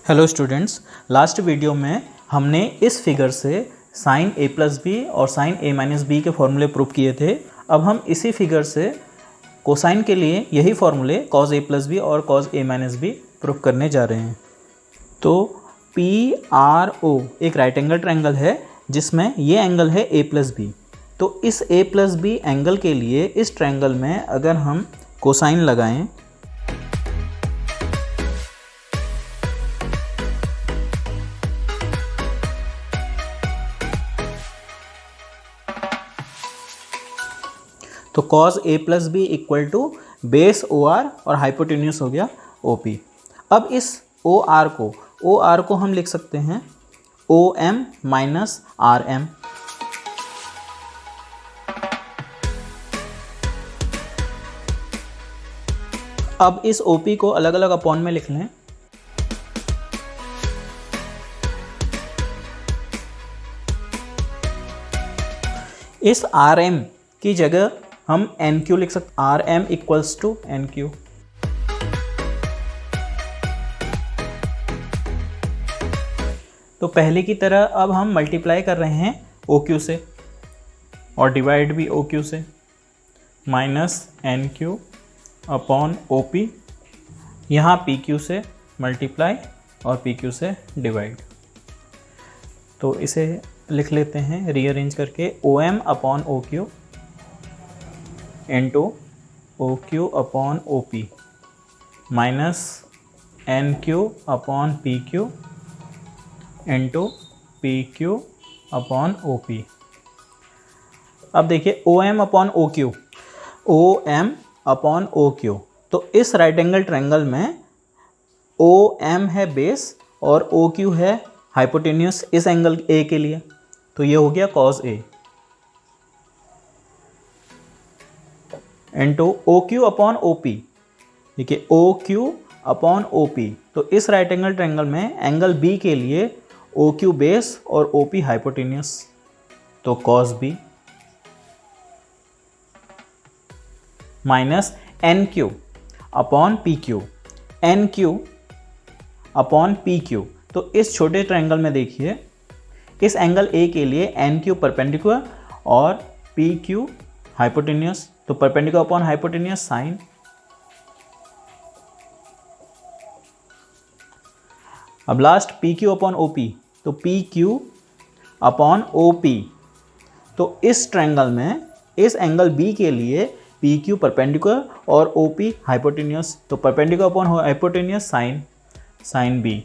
Hello students, last video में हमने इस फिगर से साइन ए प्लस बी और साइन ए माइनस बी के फॉर्मूले प्रूव किए थे। अब हम इसी फिगर से कोसाइन के लिए यही फॉर्मूले कॉस ए प्लस बी और cos A minus B prove करने जा रहे हैं। तो पी आर ओ एक राइट एंगल ट्रायंगल है जिसमें ये एंगल है ए प्लस बी। तो इस ए प्लस बी एंगल के लिए इस ट्रायंगल में अगर हम कोसाइन लगाएं तो cos a plus B equal to base O R और हाइपोटेन्यूस हो गया ओ पी। अब इस ओ आर को हम लिख सकते हैं O M minus R M. अब इस ओ पी को अलग अलग अपॉन में लिख लें। इस आर एम की जगह हम एन क्यू लिख सकते, R M equals to N Q. तो पहले की तरह अब हम मल्टीप्लाई कर रहे हैं ओ क्यू से और डिवाइड भी ओ क्यू से, minus N Q upon O P. यहाँ पी क्यू से मल्टीप्लाई और पी क्यू से डिवाइड। तो इसे लिख लेते हैं रीअरेंज करके O M upon O Q into O Q upon O P minus N Q upon P Q into P Q upon O P. अब देखिए O M upon O Q, O M upon O Q. तो इस right angle triangle में O M है base और O Q है hypotenuse इस angle A के लिए। तो ये हो गया cos A into O Q upon O P. देखिए O Q upon O P. तो इस राइट एंगल ट्रायंगल में एंगल बी के लिए ओ क्यू बेस और ओ पी हाइपोटेन्यूस, तो cos B minus N Q upon P Q, N Q upon P Q. तो इस छोटे ट्रायंगल में देखिए इस एंगल ए के लिए एन क्यू परपेंडिकुलर और पी क्यू हाइपोटेन्यूस। तो परपेंडिकुलर अपॉन हाइपोटेन्यूस साइन। अब last P Q upon O P, तो P Q upon O P. तो इस ट्रायंगल में इस एंगल बी के लिए पी क्यू परपेंडिकुलर और ओ पी हाइपोटेन्यूस। तो perpendicular upon hypotenuse sine, sine B.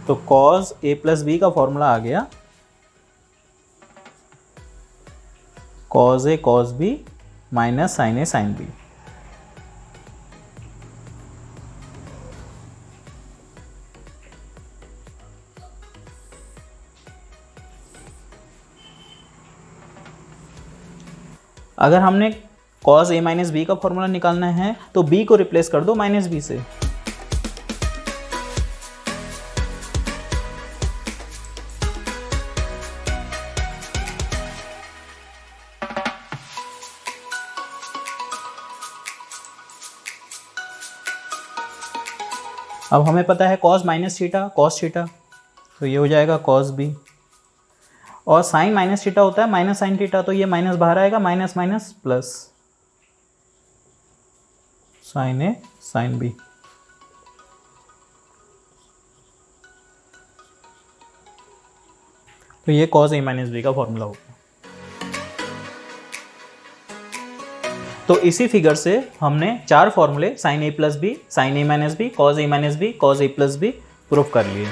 तो cos a प्लस बी का फॉर्मूला आ गया cos a cos b minus sin a sin b। अगर हमने cos a माइनस बी का फॉर्मूला निकालना है तो b को रिप्लेस कर दो माइनस बी से। अब हमें पता है cos minus theta cos theta, तो ये हो जाएगा cos b। और sin माइनस थीटा होता है माइनस sin थीटा, तो ये माइनस बाहर आएगा, minus minus plus sin a sin b। तो ये cos a माइनस बी का फॉर्मूला होगा। तो इसी फिगर से हमने चार फॉर्मूले sign A plus B, sign A minus B, cos A minus B, cos A plus B prove कर लिए।